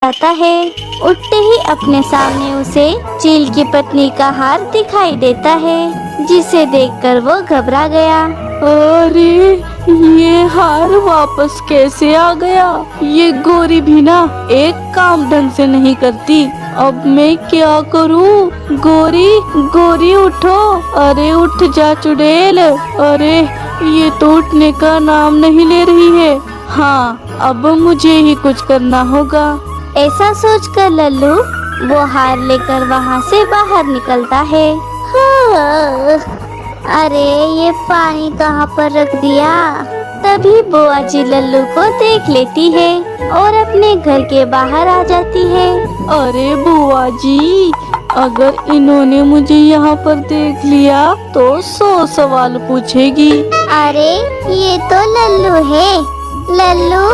आता है। उठते ही अपने सामने उसे चील की पत्नी का हार दिखाई देता है, जिसे देखकर वो घबरा गया। अरे ये हार वापस कैसे आ गया? ये गोरी भी ना एक काम ढंग से नहीं करती। अब मैं क्या करूं? गोरी गोरी उठो, अरे उठ जा चुड़ैल। अरे ये तो उठने का नाम नहीं ले रही है। हाँ, अब मुझे ही कुछ करना होगा। ऐसा सोचकर लल्लू वो हार लेकर वहाँ से बाहर निकलता है। हाँ, अरे ये पानी कहाँ पर रख दिया? तभी बुआ जी लल्लू को देख लेती है और अपने घर के बाहर आ जाती है। अरे बुआ जी, अगर इन्होंने मुझे यहाँ पर देख लिया तो 100 सवाल पूछेगी। अरे ये तो लल्लू है। लल्लू,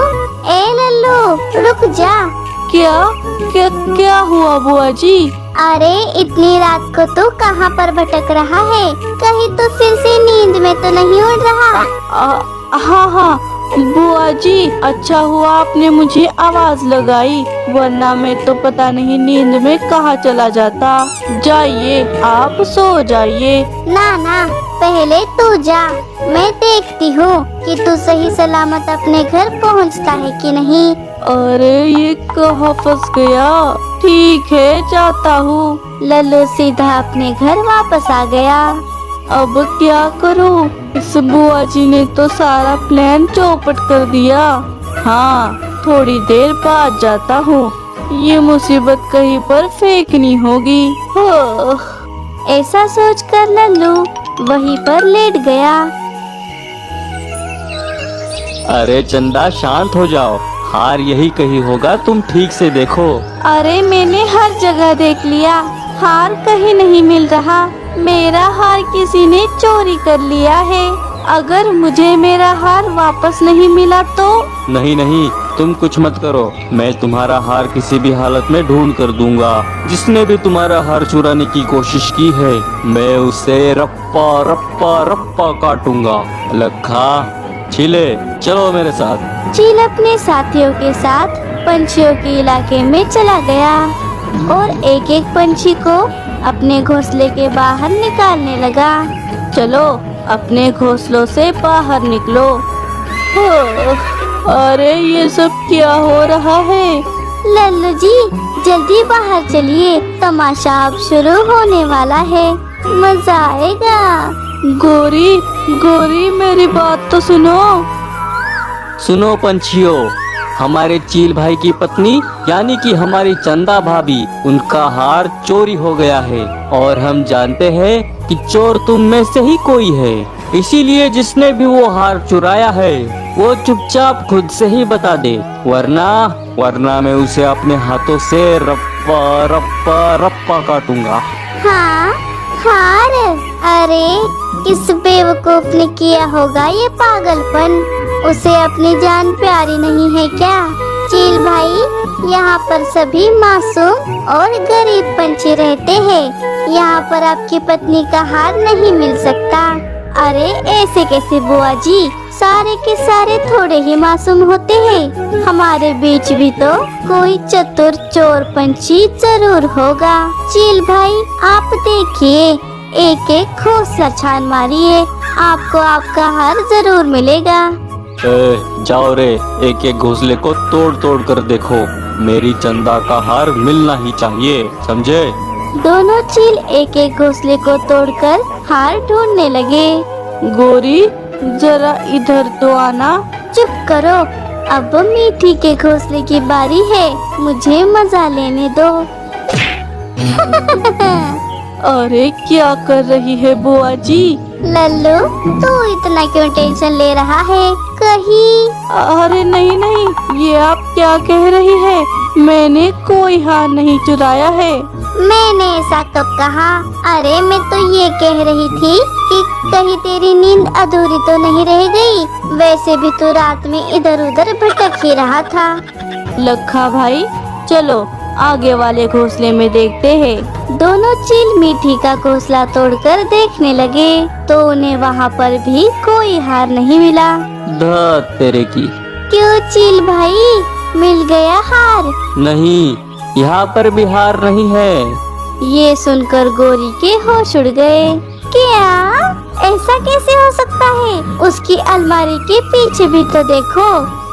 ए लल्लू रुक जा। क्या क्या क्या हुआ बुआ जी? अरे इतनी रात को तू कहाँ पर भटक रहा है? कहीं तो फिर से नींद में तो नहीं उड़ रहा? हाँ बुआ जी, अच्छा हुआ आपने मुझे आवाज लगाई, वरना मैं तो पता नहीं नींद में कहाँ चला जाता। जाइए आप सो जाइए। ना ना, पहले तू जा, मैं देखती हूँ कि तू सही सलामत अपने घर पहुँचता है कि नहीं। अरे ये कहाँ फंस गया? ठीक है जाता हूँ। लल्लू सीधा अपने घर वापस आ गया। अब क्या करूँ? इस बुआ जी ने तो सारा प्लान चौपट कर दिया। हाँ, थोड़ी देर बाद जाता हूँ, ये मुसीबत कहीं पर फेंकनी होगी। ऐसा सोचकर लल्लू वहीं पर लेट गया। अरे चंदा शांत हो जाओ, हार यही कहीं होगा, तुम ठीक से देखो। अरे मैंने हर जगह देख लिया, हार कहीं नहीं मिल रहा। मेरा हार किसी ने चोरी कर लिया है। अगर मुझे मेरा हार वापस नहीं मिला तो? नहीं नहीं, तुम कुछ मत करो, मैं तुम्हारा हार किसी भी हालत में ढूंढ कर दूंगा। जिसने भी तुम्हारा हार चुराने की कोशिश की है, मैं उसे रप्पा रप्पा रप्पा काटूंगा। लखा, चीले, चलो मेरे साथ। चील अपने साथियों के साथ पंछियों के इलाके में चला गया और एक एक पंछी को अपने घोंसले के बाहर निकालने लगा। चलो अपने घोंसलों से बाहर निकलो। अरे ये सब क्या हो रहा है? लल्लू जी जल्दी बाहर चलिए, तमाशा अब शुरू होने वाला है, मजा आएगा। गोरी गोरी मेरी बात तो सुनो। सुनो पंछियों, हमारे चील भाई की पत्नी यानी कि हमारी चंदा भाभी, उनका हार चोरी हो गया है और हम जानते हैं कि चोर तुम में से ही कोई है। इसीलिए जिसने भी वो हार चुराया है वो चुपचाप खुद से ही बता दे, वरना मैं उसे अपने हाथों से रप्पा रप्पा रप्पा काटूंगा। हाँ, हार? अरे किस बेवकूफ ने किया होगा ये पागलपन? उसे अपनी जान प्यारी नहीं है क्या? चील भाई, यहाँ पर सभी मासूम और गरीब पंछी रहते हैं, यहाँ पर आपकी पत्नी का हार नहीं मिल सकता। अरे ऐसे कैसे बुआ जी, सारे के सारे थोड़े ही मासूम होते हैं। हमारे बीच भी तो कोई चतुर चोर पंछी जरूर होगा। चील भाई आप देखिए, एक एक घोंसला छान मारिए, आपको आपका हार जरूर मिलेगा। जाओ रे, एक एक घोंसले को तोड़ तोड़ कर देखो, मेरी चंदा का हार मिलना ही चाहिए, समझे? दोनों चील एक एक घोंसले को तोड़कर हार ढूंढने लगे। गोरी जरा इधर तो आना। चुप करो, अब मीठी के घोंसले की बारी है, मुझे मजा लेने दो। अरे क्या कर रही है बुआ जी? लल्लू तू इतना क्यों टेंशन ले रहा है? कहीं? अरे नहीं नहीं, ये आप क्या कह रही है? मैंने कोई हार नहीं चुराया है। मैंने ऐसा कब कहा? अरे मैं तो ये कह रही थी कि कहीं तेरी नींद अधूरी तो नहीं रह गई। वैसे भी तू रात में इधर उधर भटक ही रहा था। लखा भाई चलो आगे वाले घोंसले में देखते हैं। दोनों चील मीठी का घोंसला तोड़कर देखने लगे तो उन्हें वहाँ पर भी कोई हार नहीं मिला। धत तेरे की। क्यों चील भाई, मिल गया हार। नहीं, यहाँ पर भी हार नहीं है। ये सुनकर गोरी के होश उड़ गए। क्या ऐसा कैसे हो सकता है? उसकी अलमारी के पीछे भी तो देखो।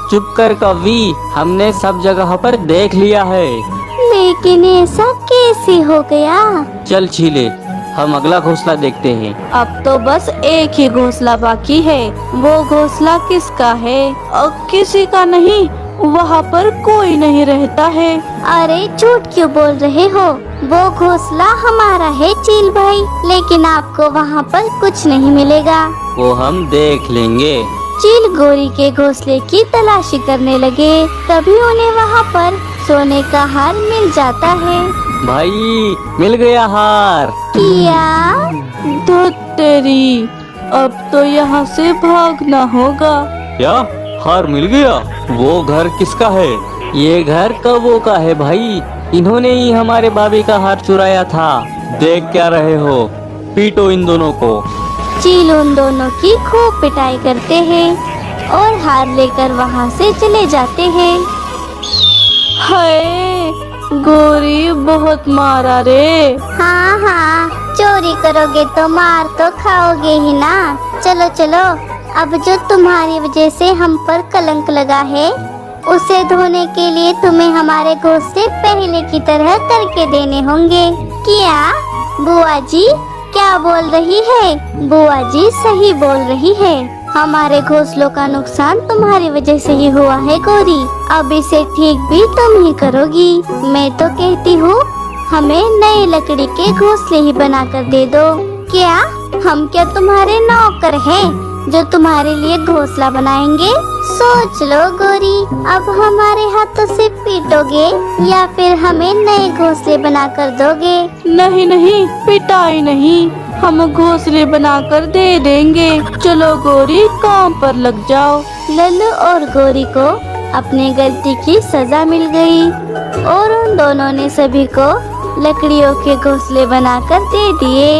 चुप कर कौवी, हमने सब जगह पर देख लिया है। लेकिन ऐसा कैसे हो गया? चल छीले, हम अगला घोंसला देखते हैं। अब तो बस एक ही घोंसला बाकी है। वो घोंसला किसका है? और किसी का नहीं, वहाँ पर कोई नहीं रहता है। अरे झूठ क्यों बोल रहे हो? वो घोंसला हमारा है चील भाई, लेकिन आपको वहाँ पर कुछ नहीं मिलेगा। वो हम देख लेंगे। चील गोरी के घोंसले की तलाशी करने लगे। तभी उन्हें वहाँ पर सोने का हार मिल जाता है। भाई, मिल गया हार। क्या? धुत तेरी, अब तो यहाँ से भागना होगा। क्या? हार मिल गया? वो घर किसका है? ये घर कौवों का है भाई। इन्होंने ही हमारे भाभी का हार चुराया था। देख क्या रहे हो? पीटो इन दोनों को। चील उन दोनों की खूब पिटाई करते हैं और हार लेकर वहाँ से चले जाते हैं। हाय, गोरी बहुत मारा रे। हाँ हाँ, चोरी करोगे तो मार तो खाओगे ही ना। चलो चलो, अब जो तुम्हारी वजह से हम पर कलंक लगा है, उसे धोने के लिए तुम्हें हमारे घोंसले पहले की तरह करके देने होंगे। क्या बुआ जी क्या बोल रही है? बुआ जी सही बोल रही है। हमारे घोंसलों का नुकसान तुम्हारी वजह से ही हुआ है गोरी। अब इसे ठीक भी तुम ही करोगी। मैं तो कहती हूँ हमें नए लकड़ी के घोंसले ही बना कर दे दो। क्या हम क्या तुम्हारे नौकर हैं जो तुम्हारे लिए घोंसला बनाएंगे? सोच लो गोरी, अब हमारे हाथों से पीटोगे या फिर हमें नए घोंसले बना कर दोगे? नहीं नहीं, पिटाई नहीं, हम घोंसले बनाकर दे देंगे। चलो गोरी, काम पर लग जाओ। लल्लू और गोरी को अपने गलती की सजा मिल गई और उन दोनों ने सभी को लकड़ियों के घोंसले बनाकर दे दिए।